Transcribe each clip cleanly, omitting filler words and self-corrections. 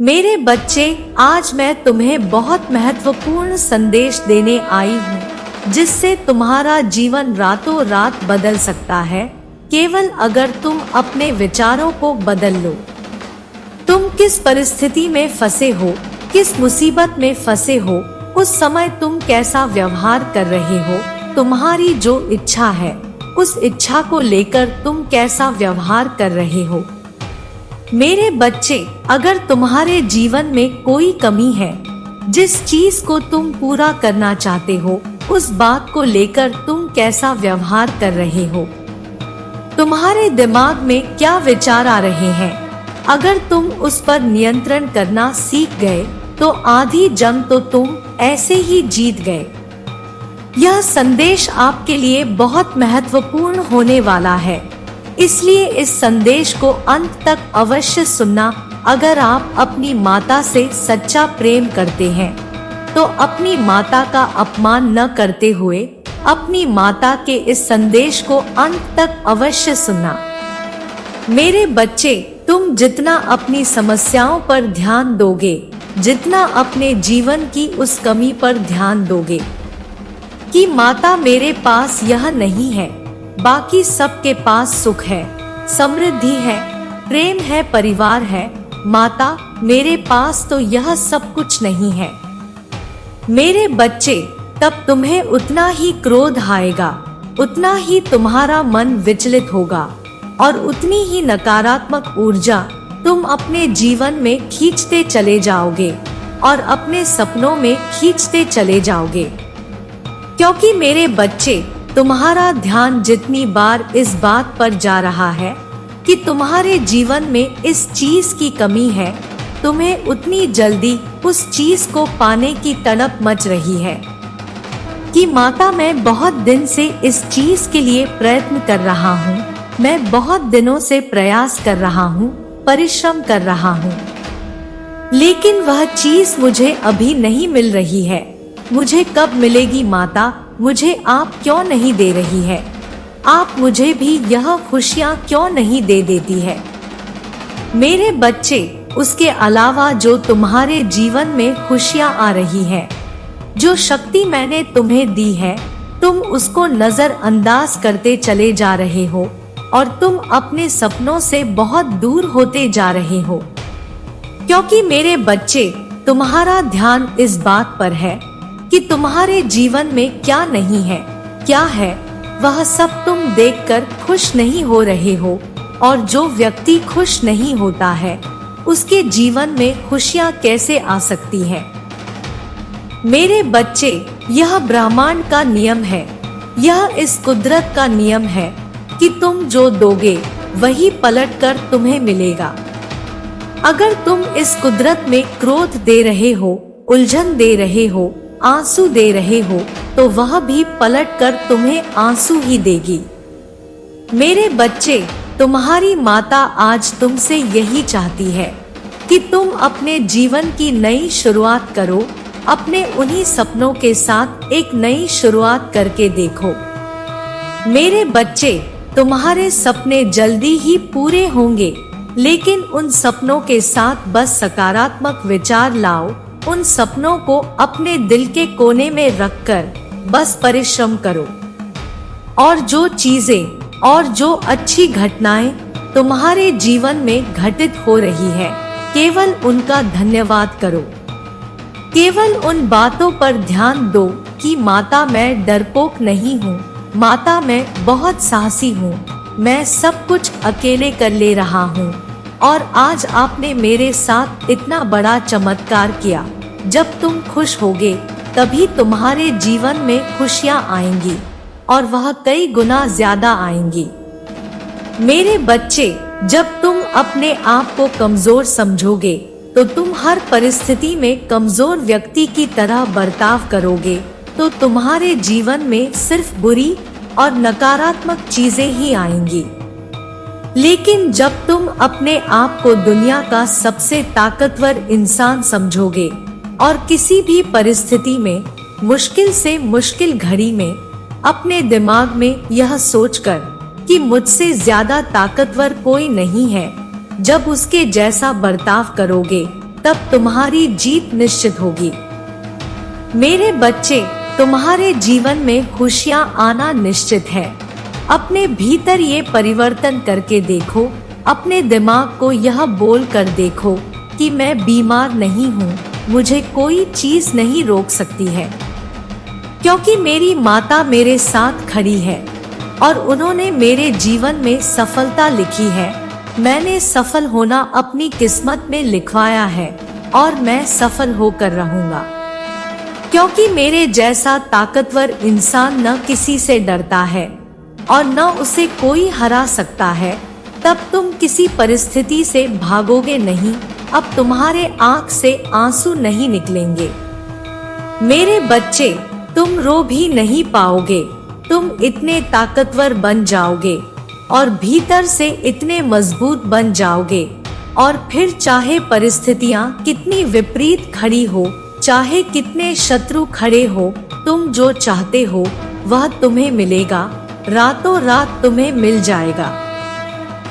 मेरे बच्चे, आज मैं तुम्हें बहुत महत्वपूर्ण संदेश देने आई हूँ जिससे तुम्हारा जीवन रातों रात बदल सकता है, केवल अगर तुम अपने विचारों को बदल लो। तुम किस परिस्थिति में फंसे हो, किस मुसीबत में फंसे हो, उस समय तुम कैसा व्यवहार कर रहे हो, तुम्हारी जो इच्छा है उस इच्छा को लेकर तुम कैसा व्यवहार कर रहे हो। मेरे बच्चे, अगर तुम्हारे जीवन में कोई कमी है, जिस चीज को तुम पूरा करना चाहते हो, उस बात को लेकर तुम कैसा व्यवहार कर रहे हो, तुम्हारे दिमाग में क्या विचार आ रहे हैं, अगर तुम उस पर नियंत्रण करना सीख गए तो आधी जंग तो तुम ऐसे ही जीत गए। यह संदेश आपके लिए बहुत महत्वपूर्ण होने वाला है, इसलिए इस संदेश को अंत तक अवश्य सुनना। अगर आप अपनी माता से सच्चा प्रेम करते हैं तो अपनी माता का अपमान न करते हुए अपनी माता के इस संदेश को अंत तक अवश्य सुनना। मेरे बच्चे, तुम जितना अपनी समस्याओं पर ध्यान दोगे, जितना अपने जीवन की उस कमी पर ध्यान दोगे कि माता मेरे पास यह नहीं है, बाकी सबके पास सुख है, समृद्धि है, प्रेम है, परिवार है, माता मेरे पास तो यह सब कुछ नहीं है। मेरे बच्चे, तब तुम्हें उतना ही क्रोध आएगा, उतना ही तुम्हारा मन विचलित होगा और उतनी ही नकारात्मक ऊर्जा तुम अपने जीवन में खींचते चले जाओगे और अपने सपनों में खींचते चले जाओगे। क्योंकि मेरे बच्चे, तुम्हारा ध्यान जितनी बार इस बात पर जा रहा है कि तुम्हारे जीवन में इस चीज की कमी है, तुम्हें उतनी जल्दी उस चीज को पाने की तड़प मच रही है कि माता मैं बहुत दिन से इस चीज के लिए प्रयत्न कर रहा हूँ, मैं बहुत दिनों से प्रयास कर रहा हूँ, परिश्रम कर रहा हूँ, लेकिन वह चीज मुझे अभी नहीं मिल रही है। मुझे कब मिलेगी माता? मुझे आप क्यों नहीं दे रही है? आप मुझे भी यह खुशियाँ क्यों नहीं दे देती है? मेरे बच्चे, उसके अलावा जो तुम्हारे जीवन में खुशियाँ आ रही है, जो शक्ति मैंने तुम्हें दी है, तुम उसको नजरअंदाज करते चले जा रहे हो और तुम अपने सपनों से बहुत दूर होते जा रहे हो। क्योंकि मेरे बच्चे, तुम्हारा ध्यान इस बात पर है कि तुम्हारे जीवन में क्या नहीं है, क्या है, वह सब तुम देखकर खुश नहीं हो रहे हो, और जो व्यक्ति खुश नहीं होता है उसके जीवन में खुशियाँ कैसे आ सकती है? मेरे बच्चे, यह ब्रह्मांड का नियम है, यह इस कुदरत का नियम है कि तुम जो दोगे वही पलटकर तुम्हें मिलेगा। अगर तुम इस कुदरत में क्रोध दे रहे हो, उलझन दे रहे हो, आंसू दे रहे हो, तो वह भी पलटकर तुम्हें आंसू ही देगी। मेरे बच्चे, तुम्हारी माता आज तुमसे यही चाहती है कि तुम अपने जीवन की नई शुरुआत करो, अपने उन्हीं सपनों के साथ एक नई शुरुआत करके देखो। मेरे बच्चे, तुम्हारे सपने जल्दी ही पूरे होंगे, लेकिन उन सपनों के साथ बस सकारात्मक विचार लाओ, उन सपनों को अपने दिल के कोने में रखकर बस परिश्रम करो, और जो चीजें और जो अच्छी घटनाएं तुम्हारे जीवन में घटित हो रही है, केवल उनका धन्यवाद करो। केवल उन बातों पर ध्यान दो कि माता मैं डरपोक नहीं हूँ, माता मैं बहुत साहसी हूँ, मैं सब कुछ अकेले कर ले रहा हूँ, और आज आपने मेरे साथ इतना बड़ा चमत्कार किया। जब तुम खुश होगे तभी तुम्हारे जीवन में खुशियाँ आएंगी और वह कई गुना ज्यादा आएंगी। मेरे बच्चे, जब तुम अपने आप को कमजोर समझोगे तो तुम हर परिस्थिति में कमजोर व्यक्ति की तरह बर्ताव करोगे, तो तुम्हारे जीवन में सिर्फ बुरी और नकारात्मक चीजें ही आएंगी। लेकिन जब तुम अपने आप को दुनिया का सबसे ताकतवर इंसान समझोगे और किसी भी परिस्थिति में, मुश्किल से मुश्किल घड़ी में, अपने दिमाग में यह सोचकर कि मुझसे ज्यादा ताकतवर कोई नहीं है, जब उसके जैसा बर्ताव करोगे तब तुम्हारी जीत निश्चित होगी। मेरे बच्चे, तुम्हारे जीवन में खुशियां आना निश्चित है। अपने भीतर ये परिवर्तन करके देखो, अपने दिमाग को यह बोल कर देखो कि मैं बीमार नहीं हूँ, मुझे कोई चीज नहीं रोक सकती है, क्योंकि मेरी माता मेरे साथ खड़ी है और उन्होंने मेरे जीवन में सफलता लिखी है। मैंने सफल होना अपनी किस्मत में लिखवाया है और मैं सफल होकर रहूंगा, क्योंकि मेरे जैसा ताकतवर इंसान न किसी से डरता है और न उसे कोई हरा सकता है। तब तुम किसी परिस्थिति से भागोगे नहीं, अब तुम्हारे आंख से आंसू नहीं निकलेंगे। मेरे बच्चे, तुम रो भी नहीं पाओगे, तुम इतने ताकतवर बन जाओगे और भीतर से इतने मजबूत बन जाओगे, और फिर चाहे परिस्थितियां कितनी विपरीत खड़ी हो, चाहे कितने शत्रु खड़े हो, तुम जो चाहते हो वह तुम्हें मिलेगा, रातों रात तुम्हें मिल जाएगा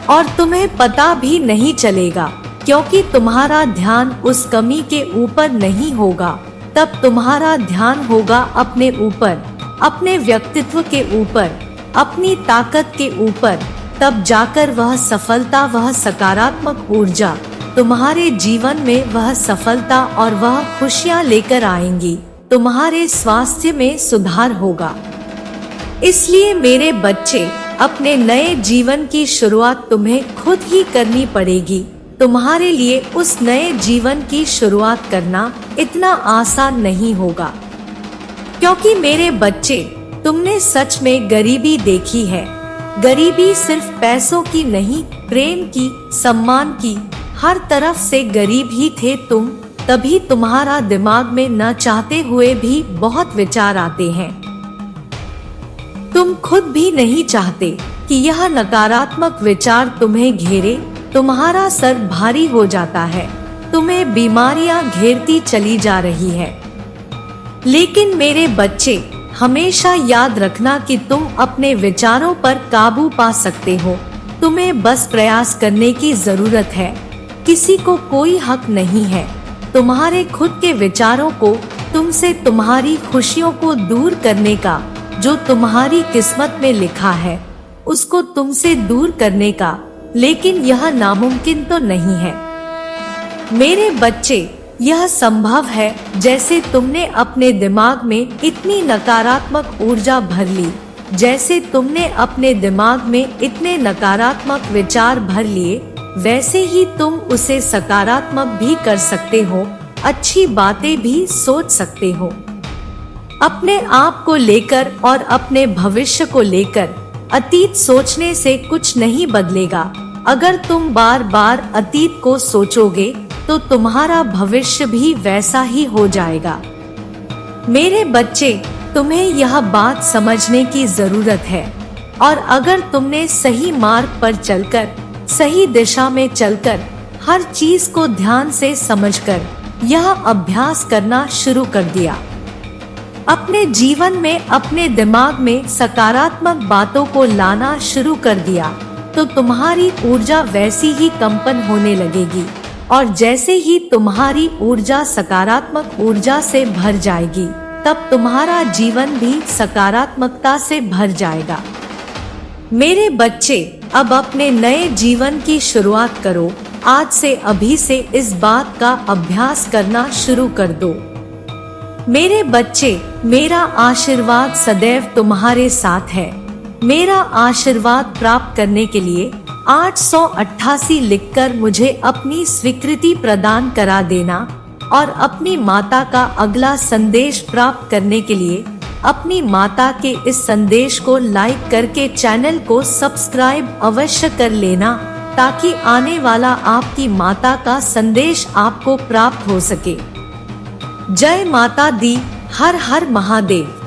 और तुम्हें पता भी नहीं चलेगा, क्योंकि तुम्हारा ध्यान उस कमी के ऊपर नहीं होगा। तब तुम्हारा ध्यान होगा अपने ऊपर, अपने व्यक्तित्व के ऊपर, अपनी ताकत के ऊपर। तब जाकर वह सफलता, वह सकारात्मक ऊर्जा तुम्हारे जीवन में, वह सफलता और वह खुशियां लेकर आएंगी। तुम्हारे स्वास्थ्य में सुधार होगा। इसलिए मेरे बच्चे, अपने नए जीवन की शुरुआत तुम्हें खुद ही करनी पड़ेगी। तुम्हारे लिए उस नए जीवन की शुरुआत करना इतना आसान नहीं होगा, क्योंकि मेरे बच्चे, तुमने सच में गरीबी देखी है। गरीबी सिर्फ पैसों की नहीं, प्रेम की, सम्मान की, हर तरफ से गरीब ही थे तुम। तभी तुम्हारा दिमाग में न चाहते हुए भी बहुत विचार आते हैं। तुम खुद भी नहीं चाहते कि यह नकारात्मक विचार तुम्हें घेरे। तुम्हारा सर भारी हो जाता है, तुम्हें बीमारियां घेरती चली जा रही है। लेकिन मेरे बच्चे, हमेशा याद रखना कि तुम अपने विचारों पर काबू पा सकते हो। तुम्हें बस प्रयास करने की जरूरत है। किसी को कोई हक नहीं है तुम्हारे खुद के विचारों को, तुमसे तुम्हारी खुशियों को दूर करने का। जो तुम्हारी किस्मत में लिखा है उसको तुमसे दूर करने का, लेकिन यह नामुमकिन तो नहीं है। मेरे बच्चे, यह संभव है। जैसे तुमने अपने दिमाग में इतनी नकारात्मक ऊर्जा भर ली, जैसे तुमने अपने दिमाग में इतने नकारात्मक विचार भर लिए, वैसे ही तुम उसे सकारात्मक भी कर सकते हो, अच्छी बातें भी सोच सकते हो। अपने आप को लेकर और अपने भविष्य को लेकर अतीत सोचने से कुछ नहीं बदलेगा। अगर तुम बार बार अतीत को सोचोगे तो तुम्हारा भविष्य भी वैसा ही हो जाएगा। मेरे बच्चे, तुम्हें यह बात समझने की जरूरत है, और अगर तुमने सही मार्ग पर चलकर, सही दिशा में चलकर, हर चीज को ध्यान से समझकर यह अभ्यास करना शुरू कर दिया, अपने जीवन में अपने दिमाग में सकारात्मक बातों को लाना शुरू कर दिया, तो तुम्हारी ऊर्जा वैसी ही कंपन होने लगेगी। और जैसे ही तुम्हारी ऊर्जा सकारात्मक ऊर्जा से भर जाएगी, तब तुम्हारा जीवन भी सकारात्मकता से भर जाएगा। मेरे बच्चे, अब अपने नए जीवन की शुरुआत करो। आज से, अभी से इस बात का अभ्यास करना शुरू कर दो। मेरे बच्चे, मेरा आशीर्वाद सदैव तुम्हारे साथ है। मेरा आशीर्वाद प्राप्त करने के लिए 888 लिखकर मुझे अपनी स्वीकृति प्रदान करा देना, और अपनी माता का अगला संदेश प्राप्त करने के लिए अपनी माता के इस संदेश को लाइक करके चैनल को सब्सक्राइब अवश्य कर लेना, ताकि आने वाला आपकी माता का संदेश आपको प्राप्त हो सके। जय माता दी। हर हर महादेव।